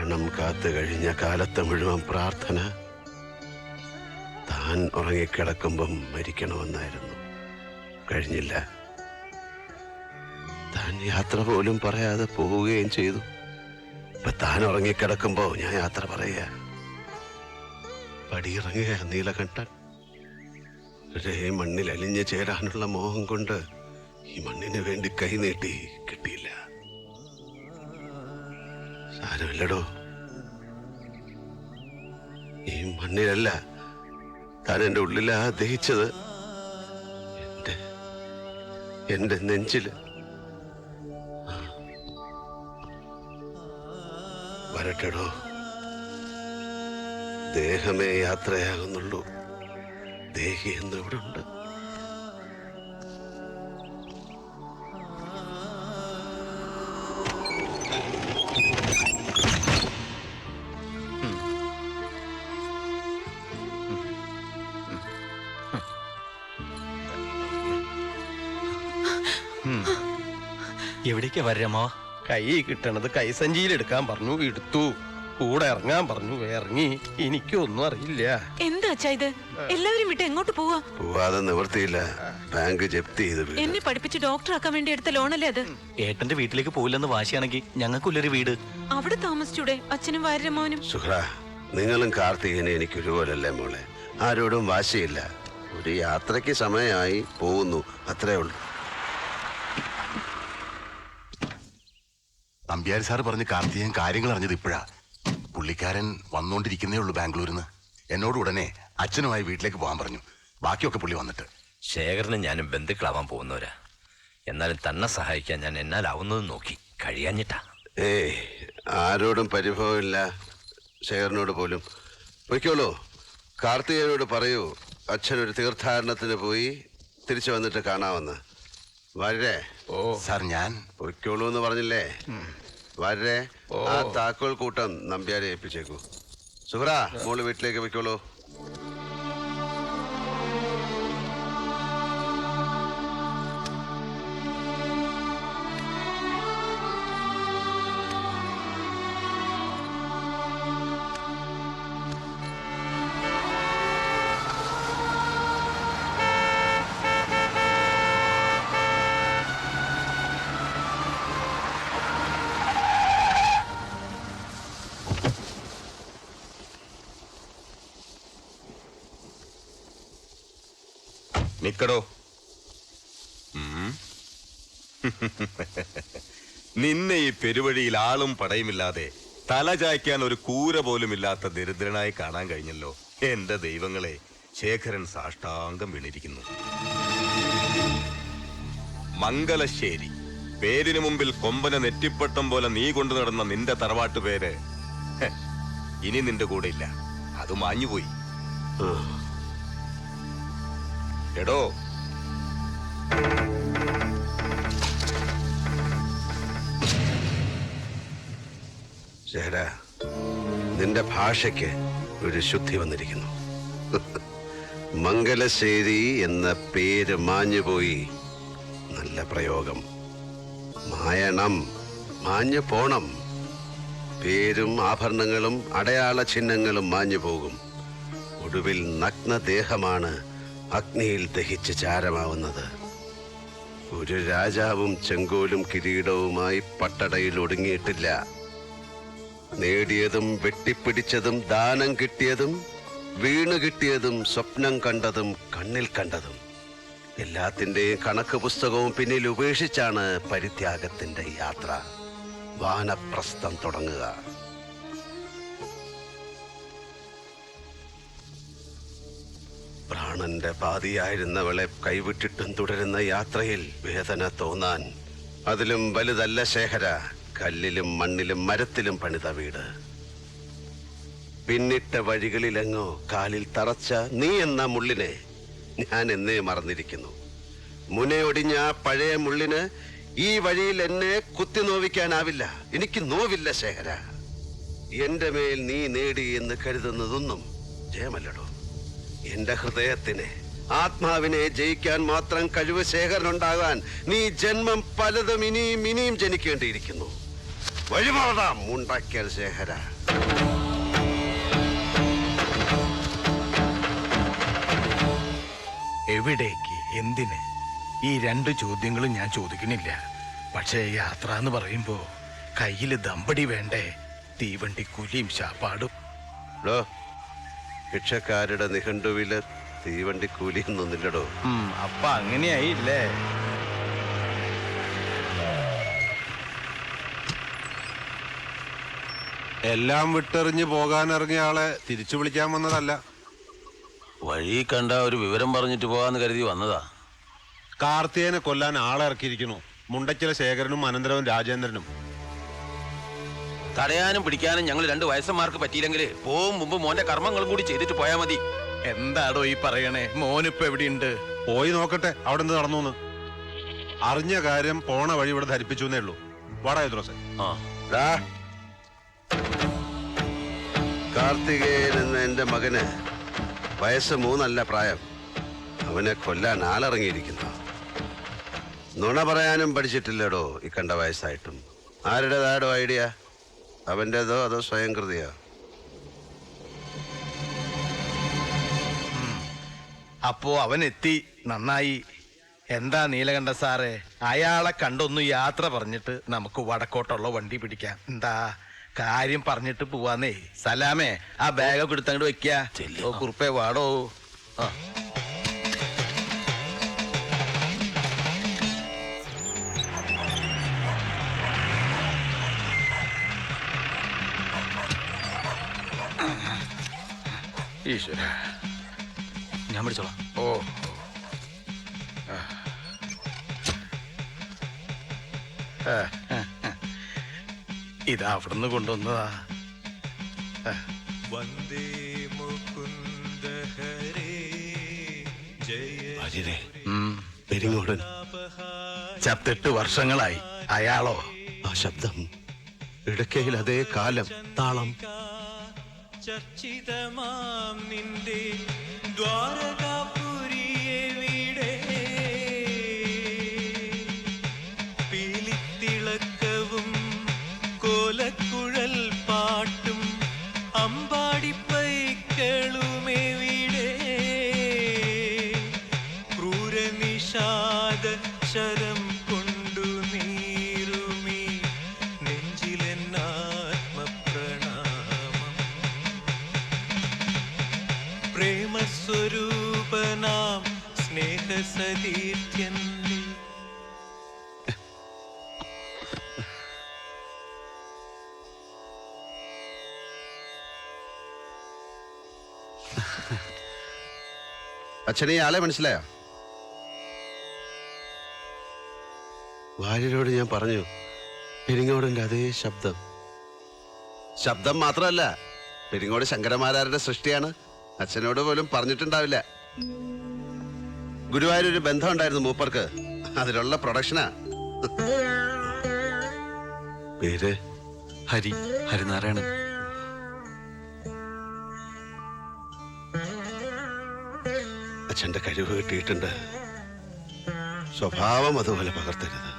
മരണം കാത്തു കഴിഞ്ഞ കാലത്ത് മുഴുവൻ പ്രാർത്ഥന താൻ ഉറങ്ങിക്കിടക്കുമ്പം മരിക്കണമെന്നായിരുന്നു. കഴിഞ്ഞില്ല. താൻ യാത്ര പോലും പറയാതെ പോവുകയും ചെയ്തു. ഇപ്പൊ താൻ ഉറങ്ങിക്കിടക്കുമ്പോ ഞാൻ യാത്ര പറയുക. പടിയിറങ്ങുക നീലകണ്ഠൻ. ഒരേ മണ്ണിൽ അലിഞ്ഞു ചേരാനുള്ള മോഹം കൊണ്ട് ഈ മണ്ണിന് വേണ്ടി കൈനീട്ടി കിട്ടിയില്ല. സാരമില്ലടോ, ഈ മണ്ണിലല്ല താൻ എൻ്റെ ഉള്ളിലാ ദഹിച്ചത്, എന്റെ നെഞ്ചില്. വരട്ടെടോ, ദേഹമേ യാത്രയാകുന്നുള്ളൂ, ദേഹി എന്ന് ഇവിടെ ഉണ്ട്. എവിടേക്കാ വരമോ? കൈ കിട്ടണത് കൈസഞ്ചിയിൽ എടുക്കാൻ പറഞ്ഞു, എടുത്തു. കൂടെ ഇറങ്ങാൻ പറഞ്ഞു, ഇറങ്ങി. എനിക്കൊന്നും അറിയില്ല. എന്താ അച്ഛാ ഇത്? എല്ലാവരും വിട്ട് എങ്ങോട്ട് പോവാ? പോവാതെ നിവർത്തിയില്ല, ബാങ്ക് ജപ്തി ചെയ്ത്. എന്നെ പഠിപ്പിച്ച് ഡോക്ടറാക്കാൻ വേണ്ടി എടുത്ത ലോണല്ലേ അത്? ഏട്ടന്റെ വീട്ടിലേക്ക് പോയില്ലെന്ന് വാശിയാണെങ്കിൽ ഞങ്ങൾക്കുള്ളൊരു വീട് അവിടെ താമസിച്ചൂടെ അച്ഛനും വാര്യമ്മോനും? സുഹ്ര, നിങ്ങളും കാർത്തികനെ എനിക്ക് ഒരുപോലല്ലേ മോളെ. ആരോടും വാശിയില്ല. ഒരു യാത്രയ്ക്ക് സമയമായി, പോകുന്നു, അത്രേ ഉള്ളൂ. നമ്പ്യാർ സാറ് പറഞ്ഞ് കാർത്തികൻ കാര്യങ്ങൾ അറിഞ്ഞത് ഇപ്പോഴാ. പുള്ളിക്കാരൻ വന്നുകൊണ്ടിരിക്കുന്നേ ഉള്ളൂ ബാംഗ്ലൂരിൽ നിന്ന്. എന്നോട് ഉടനെ അച്ഛനുമായി വീട്ടിലേക്ക് പോകാൻ പറഞ്ഞു. ബാക്കിയൊക്കെ പുള്ളി വന്നിട്ട്. ശേഖരനും ഞാനും ബന്ധുക്കളാവാൻ പോകുന്നവരാ. എന്നാലും തന്നെ സഹായിക്കാൻ ഞാൻ എന്നാലാവുന്നത് നോക്കി, കഴിയാഞ്ഞിട്ടാ. ആരോടും പരിഭവമില്ല, ശേഖരനോട് പോലും. പൊയ്ക്കോളൂ, കാർത്തികനോട് പറയൂ അച്ഛനൊരു തീർത്ഥാടനത്തിന് പോയി തിരിച്ചു വന്നിട്ട് കാണാമെന്ന്. വരേ. ഓ സാർ, ഞാൻ പൊയ്ക്കോളൂ എന്ന് പറഞ്ഞില്ലേ? വരേ. ആ താക്കോൽ കൂട്ടം നമ്പ്യാരെ ഏൽപ്പിച്ചേക്കൂ. സുഹ്ര, മോള് വീട്ടിലേക്ക് പൊയ്ക്കോളൂ. നിക്കടോ. നിന്നെ ഈ പെരുവഴിയിൽ ആളും പടയുമില്ലാതെ തല ചായ്ക്കാൻ ഒരു കൂര പോലും ഇല്ലാത്ത ദരിദ്രനായി കാണാൻ കഴിഞ്ഞല്ലോ. എന്റെ ദൈവങ്ങളെ, ശേഖരൻ സാഷ്ടാംഗം വീണിരിക്കുന്നു. മംഗലശ്ശേരി പേരിനു മുമ്പിൽ കൊമ്പന നെറ്റിപ്പട്ടം പോലെ നീ കൊണ്ടു നടന്ന നിന്റെ തറവാട്ടു പേര് ഇനി നിന്റെ കൂടെ ഇല്ല. അത് മാഞ്ഞുപോയി. എടോ, ശേഖര, നിന്റെ ഭാഷയ്ക്ക് ഒരു ശുദ്ധി വന്നിരിക്കുന്നു. മംഗലശ്ശേരി എന്ന പേര് മാഞ്ഞുപോയി. നല്ല പ്രയോഗം. മായണം, മാഞ്ഞു പോണം. പേരും ആഭരണങ്ങളും അടയാള ചിഹ്നങ്ങളും മാഞ്ഞു പോകും. ഒടുവിൽ നഗ്നദേഹമാണ് അഗ്നിയിൽ ദഹിച്ച് ചാരമാവുന്നത്. ഒരു രാജാവും ചെങ്കോലും കിരീടവുമായി പട്ടടയിൽ ഒടുങ്ങിയിട്ടില്ല. നേടിയതും വെട്ടിപ്പിടിച്ചതും ദാനം കിട്ടിയതും വീണു കിട്ടിയതും സ്വപ്നം കണ്ടതും കണ്ണിൽ കണ്ടതും എല്ലാത്തിൻ്റെയും കണക്ക് പുസ്തകവും പിന്നിൽ ഉപേക്ഷിച്ചാണ് പരിത്യാഗത്തിന്റെ യാത്ര, വാനപ്രസ്ഥം തുടങ്ങുക. പ്രാണന്റെ പാതിയായിരുന്നവളെ കൈവിട്ടിട്ടും തുടരുന്ന യാത്രയിൽ വേദന തോന്നാൻ അതിലും വലുതല്ല ശേഖര കല്ലിലും മണ്ണിലും മരത്തിലും പണിത വീട്. പിന്നിട്ട വഴികളിലെങ്ങോ കാലിൽ തറച്ച നീ എന്ന മുള്ളിനെ ഞാൻ എന്നേ മറന്നിരിക്കുന്നു. മുനയൊടിഞ്ഞ ആ പഴയ മുള്ളിന് ഈ വഴിയിൽ എന്നെ കുത്തി നോവിക്കാനാവില്ല. എനിക്ക് നോവില്ല ശേഖര. എന്റെ മേൽ നീ നേടി എന്ന് കരുതുന്നതൊന്നും ജയമല്ലടോ. എന്റെ ഹൃദയത്തിനെ, ആത്മാവിനെ ജയിക്കാൻ മാത്രം കഴിവ് ശേഖരനുണ്ടാകാൻ നീ ജന്മം പലതും ഇനിയും ജനിക്കേണ്ടിയിരിക്കുന്നു. വഴിമാറാം ഉണ്ടാക്കിയാൽ ശേഖര. എവിടേക്ക്, എന്തിന്? ഈ രണ്ട് ചോദ്യങ്ങളും ഞാൻ ചോദിക്കണില്ല. പക്ഷേ യാത്ര എന്ന് പറയുമ്പോ കയ്യില് ദമ്പടി വേണ്ടേ? തീവണ്ടി കൂലിയും ശാപ്പാടും. ഡോ, ഭിക്ഷക്കാരുടെ നിഘണ്ടുവില് തീവണ്ടി കൂലിയൊന്നുമില്ലടോ. അപ്പൊ അങ്ങനെയായില്ലേ? എല്ലാം വിട്ടെറിഞ്ഞ് പോകാനിറങ്ങിയ ആളെ തിരിച്ചു വിളിക്കാൻ വന്നതല്ല. വഴി കണ്ട ഒരു വിവരം പറഞ്ഞിട്ട് പോകാന്ന് കരുതി വന്നതാ. കാർത്തികനെ കൊല്ലാൻ ആളെ ഇറക്കിയിരിക്കുന്നു. മുണ്ടച്ചില ശേഖരനും അനന്തരവും രാജേന്ദ്രനും. തടയാനും പിടിക്കാനും ഞങ്ങൾ 2 വയസ്സന്മാർക്ക് പറ്റിയില്ലെങ്കിൽ പോവും മുമ്പ് മോന്റെ കർമ്മങ്ങളും കൂടി ചെയ്തിട്ട് പോയാ മതി. എന്താടോ ഈ പറയണേ? മോനിപ്പോ എവിടെയുണ്ട്? പോയി നോക്കട്ടെ അവിടെ എന്ത് നടന്നു. അറിഞ്ഞ കാര്യം പോണ വഴി ഇവിടെ ധരിപ്പിച്ചു എന്നേ ഉള്ളൂ. വാടാ ദ്രോസേ. ഡാ, കാർത്തികേയൻ എന്ന എന്റെ മകന് വയസ്സ് 3 അല്ല പ്രായം. അവനെ കൊല്ലാൻ ആളിറങ്ങിയിരിക്കുന്നു. നുണ പറയാനും പഠിച്ചിട്ടില്ലടോ ഈ കണ്ട വയസ്സായിട്ടും. ആരുടേതാടോ ഐഡിയ? അവൻ്റെതോ അതോ സ്വയം കൃതിയോ? അപ്പോ അവൻ എത്തി, നന്നായി. എന്താ നീലകണ്ഠ സാറേ, അയാളെ കണ്ടൊന്ന് യാത്ര പറഞ്ഞിട്ട് നമുക്ക് വടക്കോട്ടുള്ള വണ്ടി പിടിക്കാം. എന്താ കാര്യം പറഞ്ഞിട്ട് പോവാന്നേ. സലാമേ, ആ ബാഗൊക്കെ എടുത്തങ്ങോട്ട് വെക്ക. കുറുപ്പേ വാടോ. ആ ഈശ്വര, ഞാൻ പിടിച്ചോളാം. ഓ ഇതാ അവിടുന്ന് കൊണ്ടുവന്നതാ. പെരിങ്ങോടൻ ചത്തിട്ട് വർഷങ്ങളായി. അയാളോ? ആ ശബ്ദം, ഇടയ്ക്കയിൽ അതേ കാലം, താളം. ചർച്ചിതമാം നിന്റെ ദ്വാരകാപുരിയെവിടെ പീലിത്തിളക്കവും കോലക്കുഴൽ പാട്ടും അമ്പാടിപ്പൈക്കളുമെവിടെ ക്രൂരനിഷാദ ശരം കൊണ്ടു നീറുമീ നെഞ്ചിലെന്നാത്മപ്രണാമം പ്രേമസ്വരൂപനാം സ്നേഹസതീർത്ഥ്യൻ അച്ഛനെ ഈ ആളെ മനസ്സിലായോ? വാര്യരോട് ഞാൻ പറഞ്ഞു, പെരിങ്ങോടന്റെ അതേ ശബ്ദം. ശബ്ദം മാത്രമല്ല, പെരിങ്ങോട് ശങ്കരമാരാരുടെ സൃഷ്ടിയാണ്. അച്ഛനോട് പോലും പറഞ്ഞിട്ടുണ്ടാവില്ല. ഗുരുവായൂരൊരു ബന്ധം ഉണ്ടായിരുന്നു മൂപ്പർക്ക്, അതിലുള്ള പ്രൊഡക്ഷനാ. പേര് ഹരിനാരായണൻ. അച്ഛന്റെ കഴിവ് കിട്ടിയിട്ടുണ്ട്. സ്വഭാവം അതുപോലെ പകർത്തരുത്.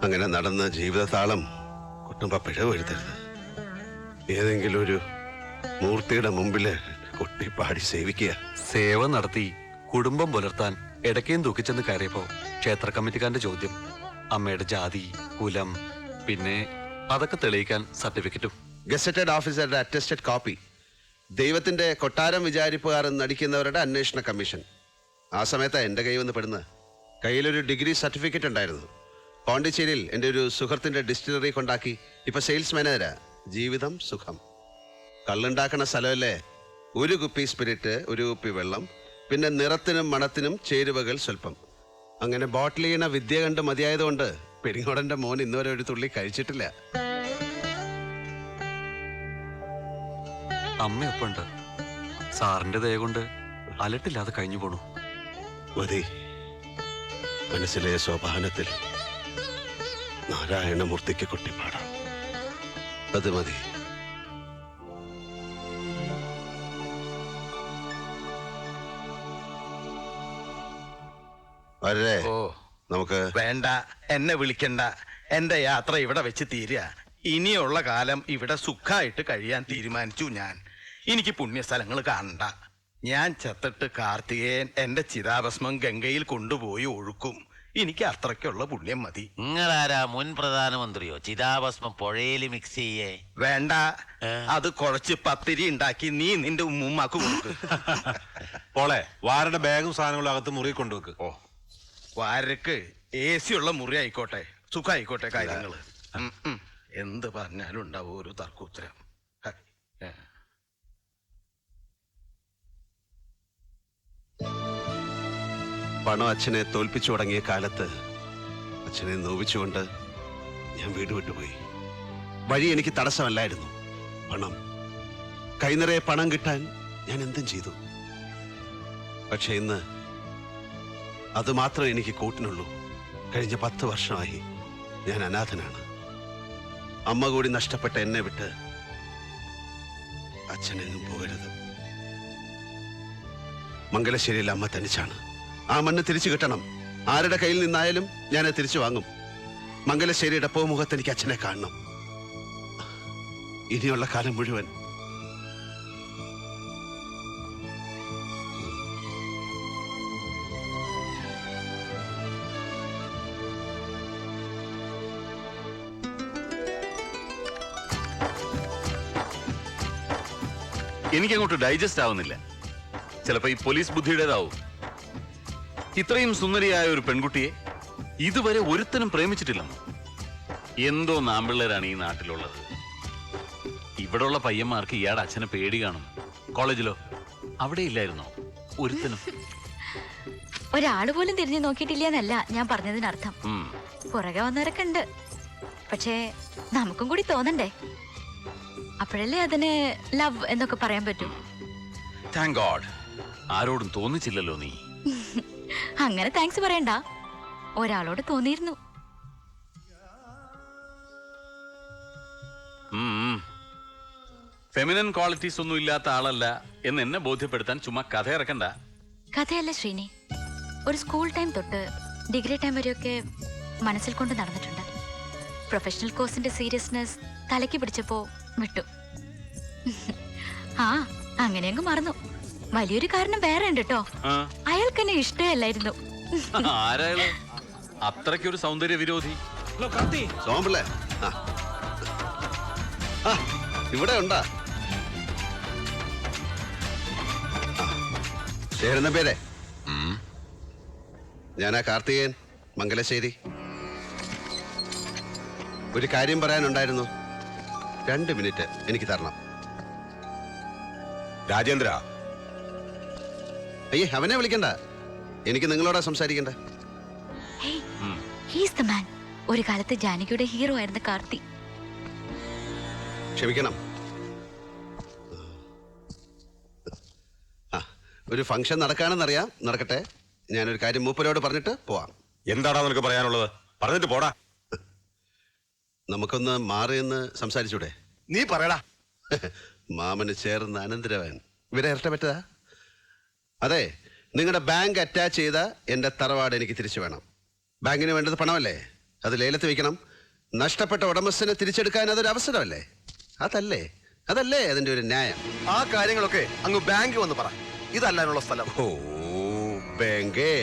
അങ്ങനെ നടന്ന ജീവിതതാളം കുട്ടുമ്പ പിഴവ് എഴുതരുത്. ഏതെങ്കിലും ഒരു മൂർത്തിയുടെ മുമ്പില് കൊട്ടിപ്പാടി സേവിക്കുക. സേവ നടത്തി കുടുംബം പുലർത്താൻ ഇടയ്ക്കേം തൂക്കിച്ചെന്ന് കയറിയപ്പോ ക്ഷേത്ര കമ്മിറ്റിക്കാരന്റെ ചോദ്യം, അമ്മയുടെ ജാതി, കുലം, പിന്നെ അതൊക്കെ തെളിയിക്കാൻ സർട്ടിഫിക്കറ്റും. ഗസറ്റഡ് ഓഫീസറുടെ അറ്റസ്റ്റഡ് കോപ്പി, ദൈവത്തിന്റെ കൊട്ടാരം വിചാരിപ്പുകാർ നടിക്കുന്നവരുടെ അന്വേഷണ കമ്മീഷൻ. ആ സമയത്താ എന്റെ കൈ വന്ന് പെടുന്നത്. കയ്യിലൊരു ഡിഗ്രി സർട്ടിഫിക്കറ്റ് ഉണ്ടായിരുന്നു. പോണ്ടിച്ചേരിയിൽ എൻ്റെ ഒരു സുഹൃത്തിന്റെ ഡിസ്റ്റിലറി കൊണ്ടാക്കി. ഇപ്പൊ സെയിൽസ് മാനേജരാ. ജീവിതം സുഖം. കള്ളുണ്ടാക്കണ സ്ഥലമല്ലേ. ഒരു കുപ്പി സ്പിരിറ്റ്, ഒരു കുപ്പി വെള്ളം, പിന്നെ നിറത്തിനും മണത്തിനും ചേരുവകൾ സ്വല്പം. അങ്ങനെ ബോട്ടിൽ ചെയ്യണ വിദ്യ കണ്ട് മതിയായതുകൊണ്ട് പെരിങ്ങോടന്റെ മോൻ ഇന്നുവരെ ഒരു തുള്ളി കഴിച്ചിട്ടില്ല. അമ്മയൊപ്പുണ്ട്. സാറിന്റെ ദയ കൊണ്ട് അലട്ടില്ലാതെ കഴിഞ്ഞു പോണു. മതി. മനസ്സിലെ സോപാനത്തിൽ നാരായണമൂർത്തിക്ക് കൊട്ടിപ്പാടാം. അത് മതി. ഓ നമുക്ക് വേണ്ട, എന്നെ വിളിക്കണ്ട. എന്റെ യാത്ര ഇവിടെ വെച്ച് തീരുക. ഇനിയുള്ള കാലം ഇവിടെ സുഖമായിട്ട് കഴിയാൻ തീരുമാനിച്ചു ഞാൻ. എനിക്ക് പുണ്യസ്ഥലങ്ങൾ കാണണ്ട. ഞാൻ ചത്തിട്ട് കാർത്തികേയൻ എന്റെ ചിതാഭസ്മം ഗംഗയിൽ കൊണ്ടുപോയി ഒഴുക്കും. എനിക്ക് അത്രയ്ക്കുള്ള പുണ്യം മതി. നിങ്ങളാരാ മുൻ പ്രധാനമന്ത്രിയോ ചിതാഭസ്മം പുഴയിൽ മിക്സ് ചെയ്യേ? വേണ്ട, അത് കുഴച്ച് പത്തിരി ഉണ്ടാക്കി നീ നിന്റെ ഉമ്മാക്ക് കൊടുക്ക്. പോളെ വാരുടെ ബാഗും സാധനങ്ങളും അകത്ത് മുറി കൊണ്ടുവെക്ക്. ഓ, വാരക്ക് AC ഉള്ള മുറി ആയിക്കോട്ടെ, സുഖായിക്കോട്ടെ കാര്യങ്ങള്. എന്ത് പറഞ്ഞാലും ഉണ്ടാവും ഒരു തർക്കുത്തരം. പണം അച്ഛനെ തോൽപ്പിച്ചു തുടങ്ങിയ കാലത്ത് അച്ഛനെ നോവിച്ചുകൊണ്ട് ഞാൻ വീട് വിട്ടുപോയി. വഴി എനിക്ക് തടസ്സമല്ലായിരുന്നു. പണം, കൈനിറയെ പണം കിട്ടാൻ ഞാൻ എന്തും ചെയ്തു. പക്ഷെ ഇന്ന് അത് മാത്രമേ എനിക്ക് കൂട്ടിനുള്ളൂ. കഴിഞ്ഞ 10 വർഷമായി ഞാൻ അനാഥനാണ്. അമ്മ കൂടി നഷ്ടപ്പെട്ട എന്നെ വിട്ട് അച്ഛനെങ്ങും പോകരുത്. മംഗലശ്ശേരിയിൽ അമ്മ തനിച്ചാണ്. ആ മണ്ണ് തിരിച്ചു കിട്ടണം. ആരുടെ കയ്യിൽ നിന്നായാലും ഞാനത് തിരിച്ചു വാങ്ങും. മംഗലശ്ശേരിയുടെ പോമുഖത്ത് എനിക്ക് അച്ഛനെ കാണണം. ഇനിയുള്ള കാലം മുഴുവൻ എനിക്കങ്ങോട്ട് ഡൈജസ്റ്റ് ആവുന്നില്ല. ചിലപ്പോ ഈ പോലീസ് ബുദ്ധിയുടേതാവും. ഇത്രയും സുന്ദരിയായ ഒരു പെൺകുട്ടിയെ ഇതുവരെ ഒരുത്തനും പ്രേമിച്ചിട്ടില്ലെന്നോ? എന്തോ നാമ്പിള്ളേരാണ് ഈ നാട്ടിലുള്ളത്. ഇവിടെയുള്ള പയ്യന്മാർക്ക് ഇയാടെ അച്ഛനെ പേടി കാണും. കോളേജിലോ അവിടെ ഇല്ലായിരുന്നോ ഒരുത്തനും? ഒരാള് പോലും തിരിഞ്ഞു നോക്കിയിട്ടില്ലെന്നല്ല ഞാൻ പറഞ്ഞതിനർത്ഥം. പുറകെ വന്നവരൊക്കെ ഉണ്ട്. പക്ഷേ നമുക്കും കൂടി തോന്നണ്ടേ? അപ്പോഴല്ലേ അതിന് ലവ് എന്നൊക്കെ പറയാൻ പറ്റൂ. താങ്ക് ഗോഡ്, ആരോടും തോന്നിച്ചില്ലല്ലോ നീ. അങ്ങനെ താങ്ക്സ് പറയണ്ട, ഒരാളോട് തോന്നിയിരുന്നു. ഫെമിനൻ ക്വാളിറ്റീസ് ഒന്നും ഇല്ലാത്ത ആളല്ല എന്ന് എന്നെ ബോധ്യപ്പെടുത്താൻ ചുമ്മാ കഥ ഇറക്കണ്ട. കഥയല്ല ശ്രീനി, ഒരു സ്കൂൾ ടൈം തൊട്ട് ഡിഗ്രി ടൈം വരെയൊക്കെ മനസ്സിൽ കൊണ്ട് നടന്നിട്ടുണ്ട്. പ്രൊഫഷണൽ കോഴ്സിന്റെ സീരിയസ്നെസ് തലയ്ക്ക് പിടിച്ചപ്പോ വിട്ടു. ആ, അങ്ങനെയങ്ങ് മറന്നു. വലിയൊരു കാരണം വേറെ ഉണ്ട് കേട്ടോ. അയാൾക്ക് എന്നെ ഇഷ്ടമല്ലായിരുന്നു. ആരായാലും അത്രയ്ക്കൊരു സൗന്ദര്യ വിരോധി. സോമ്പിള്ളേ, ഇവിടെ ഉണ്ടാ ചേരുന്ന പേരെ? ഞാനാ കാർത്തികേയൻ, മംഗലശ്ശേരി. ഒരു കാര്യം പറയാനുണ്ടായിരുന്നു. 2 മിനിറ്റ് എനിക്ക് തരണം. രാജേന്ദ്ര. അയ്യേ, അവനെ വിളിക്കണ്ട. എനിക്ക് നിങ്ങളോടാ സംസാരിക്കണ്ട. ഒരു കാലത്ത് ജാനകിയുടെ ഹീറോ ആയിരുന്ന കാർത്തി. ക്ഷമിക്കണം. ഒരു ഫംഗ്ഷൻ നടക്കാണെന്നറിയാം. നടക്കട്ടെ. ഞാനൊരു കാര്യം മൂപ്പരോട് പറഞ്ഞിട്ട് പോവാം. എന്താടാ നിനക്ക് പറയാനുള്ളത്? പറഞ്ഞിട്ട് പോടാ. നമുക്കൊന്ന് മാറിയെന്ന് സംസാരിച്ചൂടെ? നീ പറയടാ. മാമന് ചേർന്ന് അനന്തരവൻ ഇവരെ ഇരട്ടപ്പറ്റതാ. അതെ, നിങ്ങളുടെ ബാങ്ക് അറ്റാച്ച് ചെയ്ത എന്റെ തറവാട് എനിക്ക് തിരിച്ചു വേണം. ബാങ്കിന് വേണ്ടത് പണമല്ലേ? അത് ലേലത്ത് വെക്കണം. നഷ്ടപ്പെട്ട ഉടമസ്ഥനെ തിരിച്ചെടുക്കാൻ അതൊരു അവസരമല്ലേ? അതല്ലേ അതിന്റെ ഒരു ന്യായം. ആ കാര്യങ്ങളൊക്കെ അങ്ങ് ബാങ്ക് വന്ന് പറ. ഇതല്ലാനുള്ള സ്ഥലം. ഓ, ബാങ്കേ.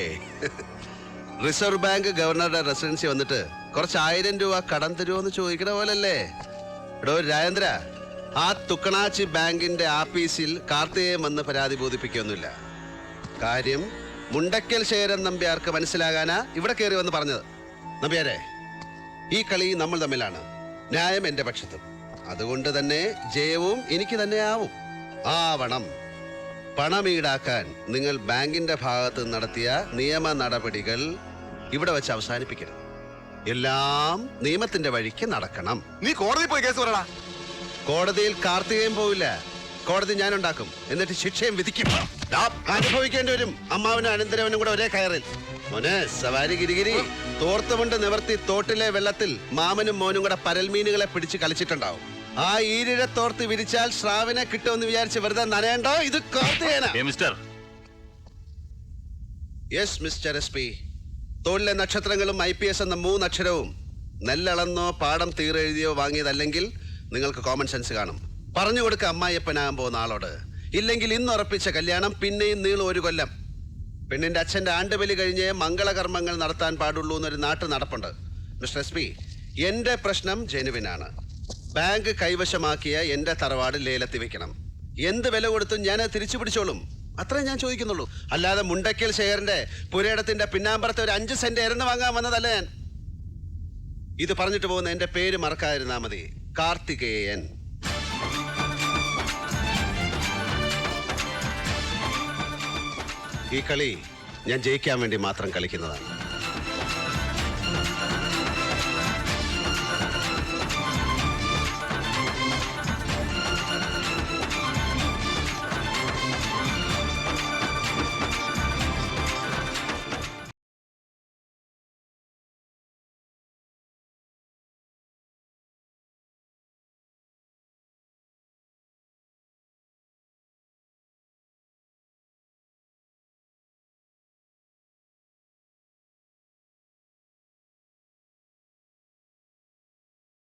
റിസർവ് ബാങ്ക് ഗവർണറുടെ റെസിഡൻസി വന്നിട്ട് കുറച്ച് 1000 രൂപ കടം തരുമോന്ന് ചോദിക്കണ പോലല്ലേ? എടോ രാജേന്ദ്ര, ആ തുക്കണാച്ചി ബാങ്കിന്റെ ആഫീസിൽ കാർത്തികേയൻ വന്ന് പരാതി ബോധിപ്പിക്കൊന്നുമില്ല. കാര്യം മുണ്ടക്കൽ ശേരൻ നമ്പ്യാർക്ക് മനസ്സിലാകാനാ ഇവിടെ കയറി വന്ന് പറഞ്ഞത്. നമ്പ്യാരെ, ഈ കളി നമ്മൾ തമ്മിലാണ്. ന്യായം എന്റെ പക്ഷത്തും. അതുകൊണ്ട് തന്നെ ജയവും എനിക്ക് തന്നെ ആവണം. പണം ഈടാക്കാൻ നിങ്ങൾ ബാങ്കിന്റെ ഭാഗത്ത് നടത്തിയ നിയമ നടപടികൾ ഇവിടെ വെച്ച് അവസാനിപ്പിക്കണം. എല്ലാം നിയമത്തിന്റെ വഴിക്ക് നടക്കണം. നീ കോടതി പോയി കേസ് പറയടാ. കോടതിയിൽ കാർത്തികേയൻ പോവില്ല. കോടതി ഞാനുണ്ടാക്കും. എന്നിട്ട് ശിക്ഷയും വിധിക്കും. അനുഭവിക്കേണ്ടി വരും. അമ്മാവനും അനന്തരവനും കൂടെ ഒരേ കയറിൽ. മോനെ സവാരി ഗിരിഗിരി, തോർത്തുമുണ്ട് നിവർത്തി തോട്ടിലെ വെള്ളത്തിൽ മാമനും മോനും കൂടെ പരൽമീനുകളെ പിടിച്ച് കളിച്ചിട്ടുണ്ടാവും. ആ ഈരിഴ തോർത്ത് വിരിച്ചാൽ ശ്രാവിനെ കിട്ടുമെന്ന് വിചാരിച്ച് വെറുതെ നനയണ്ടോ? ഇത് കാർത്തികേയനാ. Yes mister SP. തോളിലെ നക്ഷത്രങ്ങളും IPS എന്ന 3 അക്ഷരവും നെല്ലളന്നോ പാടം തീരെഴുതിയോ വാങ്ങിയതല്ലെങ്കിൽ നിങ്ങൾക്ക് കോമൺ സെൻസ് കാണും. പറഞ്ഞു കൊടുക്ക അമ്മായിയപ്പനാകാൻ പോകുന്ന ആളോട്. ഇല്ലെങ്കിൽ ഇന്ന് ഉറപ്പിച്ച കല്യാണം പിന്നെയും നീളും 1 കൊല്ലം. പെണ്ണിന്റെ അച്ഛന്റെ ആണ്ടുബലി കഴിഞ്ഞ് മംഗളകർമ്മങ്ങൾ നടത്താൻ പാടുള്ളൂ എന്നൊരു നാട്ടു നടപ്പുണ്ട്. മിസ്റ്റർ SP, എന്റെ പ്രശ്നം ജെനുവിനാണ്. ബാങ്ക് കൈവശമാക്കിയ എന്റെ തറവാട് ലേലത്തി വെക്കണം. എന്ത് വില കൊടുത്തും ഞാൻ തിരിച്ചു പിടിച്ചോളും. അത്രേ ഞാൻ ചോദിക്കുന്നുള്ളൂ. അല്ലാതെ മുണ്ടക്കൽ ശേഖരന്റെ പുരയിടത്തിന്റെ പിന്നാമ്പറത്തെ ഒരു 5 സെന്റ് എരന്ന് വാങ്ങാൻ വന്നതല്ല ഞാൻ. ഇത് പറഞ്ഞിട്ട് പോകുന്ന എന്റെ പേര് മറക്കാതിരുന്നാ മതി. കാർത്തികേയൻ. ഈ കളി ഞാൻ ജയിക്കാൻ വേണ്ടി മാത്രം കളിക്കുന്നതാണ്.